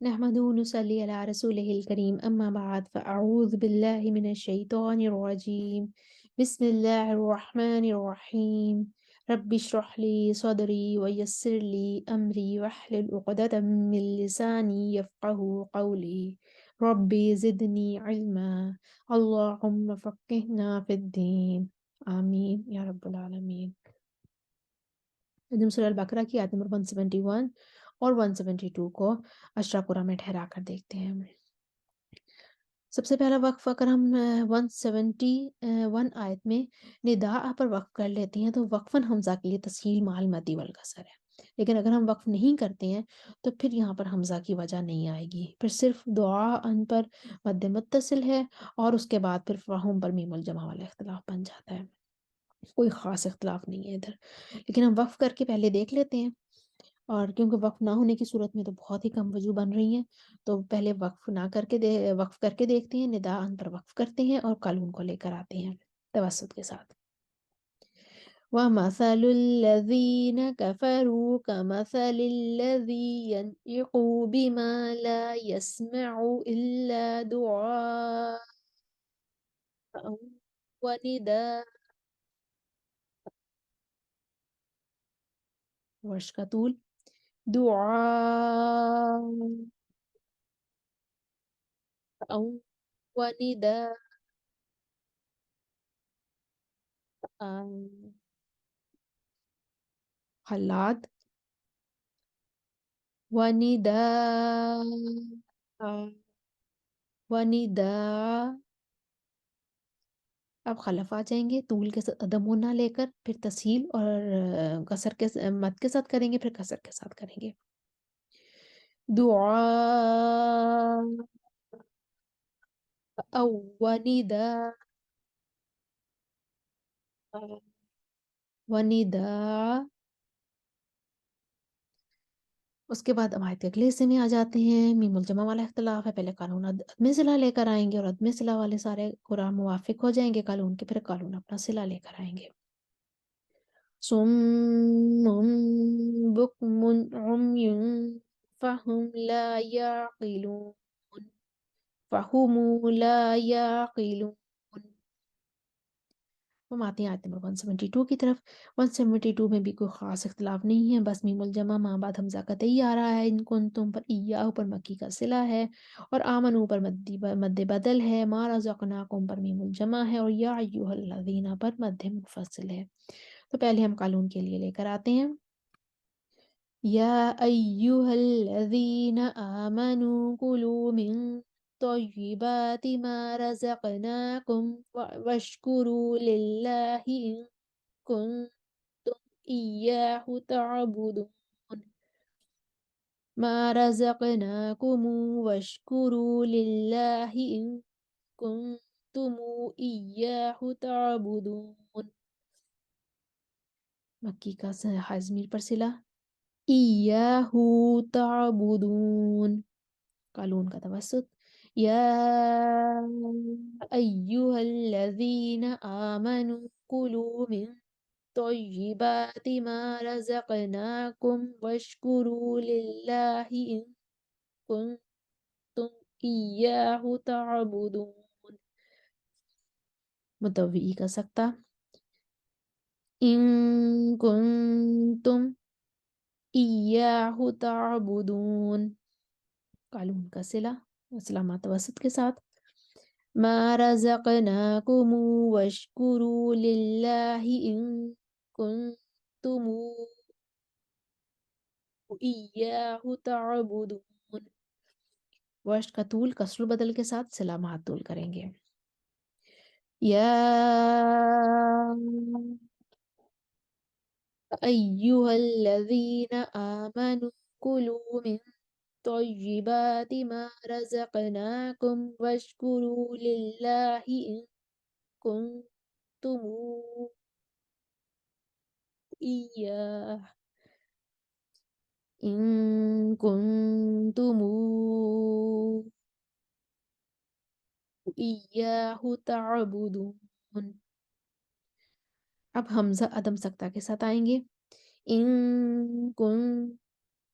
نحمده ونصلي على رسوله الكريم أما بعد فأعوذ بالله من الشيطان الرجيم بسم الله الرحمن الرحيم رب اشرح لي صدري ويسر لي أمري واحلل عقدة من لساني يفقه قولي ربي زدني علما اللهم فقهنا في الدين آمين يا رب العالمين. ادم سورہ البقرہ کی آیت نمبر 171 اور 172 کو اشرا قرآ میں ٹھہرا کر دیکھتے ہیں. سب سے پہلا وقف اگر ہم 171 آیت میں نداء پر وقف کر لیتے ہیں تو وقفاً حمزہ کے لیے تسہیل مال مدی والکسر ہے، لیکن اگر ہم وقف نہیں کرتے ہیں تو پھر یہاں پر حمزہ کی وجہ نہیں آئے گی، پھر صرف دعا ان پر مد متصل ہے اور اس کے بعد پھر فہم پر میم الجمع والا اختلاف بن جاتا ہے، کوئی خاص اختلاف نہیں ہے ادھر. لیکن ہم وقف کر کے پہلے دیکھ لیتے ہیں، اور کیونکہ وقف نہ ہونے کی صورت میں تو بہت ہی کم وجوہ بن رہی ہیں، تو پہلے وقف نہ کر کے وقف کر کے دیکھتے ہیں، نداء ان پر وقف کرتے ہیں اور قانون کو لے کر آتے ہیں توسط کے ساتھ. وَمَثَلُ الَّذِينَ كَفَرُوا كَمَثَلِ الَّذِي يَنْعِقُ بِمَا لَا يَسْمَعُ إِلَّا دُعَاءً وَنِدَاءً. ورش کا طول دعاء ونداء. خلاد ونداء ونداء. اب خلف آ جائیں گے، طول کے ساتھ عدم نہ لے کر پھر تسہیل اور کسر کے مد کے ساتھ کریں گے، پھر کسر کے ساتھ کریں گے. دعاء او ونداء ونداء. اس کے بعد آیت کے اگلے حصے میں آ جاتے ہیں، میم الجمع والا اختلاف ہے، پہلے قانون عدم صلہ لے کر آئیں گے اور عدم صلہ والے سارے قرآن موافق ہو جائیں گے قانون کے، پھر قانون اپنا صلہ لے کر آئیں گے. صم بکم عمی فہم لا یعقلون فہم لا یعقلون. ہم آتے ہیں آیت نمبر 172 کی طرف. 172 میں بھی کوئی خاص اختلاف نہیں ہے، بس میم الجمع ماں بعد حمزہ قطعی آ رہا ہے. ان کنتم پر ایاہ پر مکی کا صلہ ہے اور آمنو پر مد بدل ہے، ما رزقناکم پر میم الجمع ہے اور یا ایہا الذین پر مد منفصل ہے. تو پہلے ہم قانون کے لیے لے کر آتے ہیں. یا ایہا الذین آمنوا کلوا من طیبات ما رزقناکم واشکروا للہ ان کنتم ایاہ تعبدون. ما رزقناکم واشکروا للہ ان کنتم ایاہ تعبدون. مکی کا حضمیر پر صلہ ایاہ تعبدون. قالون کا توسط یا ایہا الذین آمنوا کلوا من طیبات ما رزقناکم واشکروا للہ ان کنتم ایاہ تعبدون. متوی کا سکتہ ان کنتم ایاہ تعبدون. قالون کا صلہ اسلامات وسط کے ساتھ ما رزقناکم واشکروا للہ ان کنتم ایاہ تعبدون. وشت کا طول کسر بدل کے ساتھ صلہ مات طول کریں گے. یا ایہا الذین آمنوا کلوا من طیبات ما رزقناکم واشکروا للہ ان کنتم ایاہ ان کنتم ایاہ تعبدون. اب حمزہ عدم سکتہ کے ساتھ آئیں گے. ان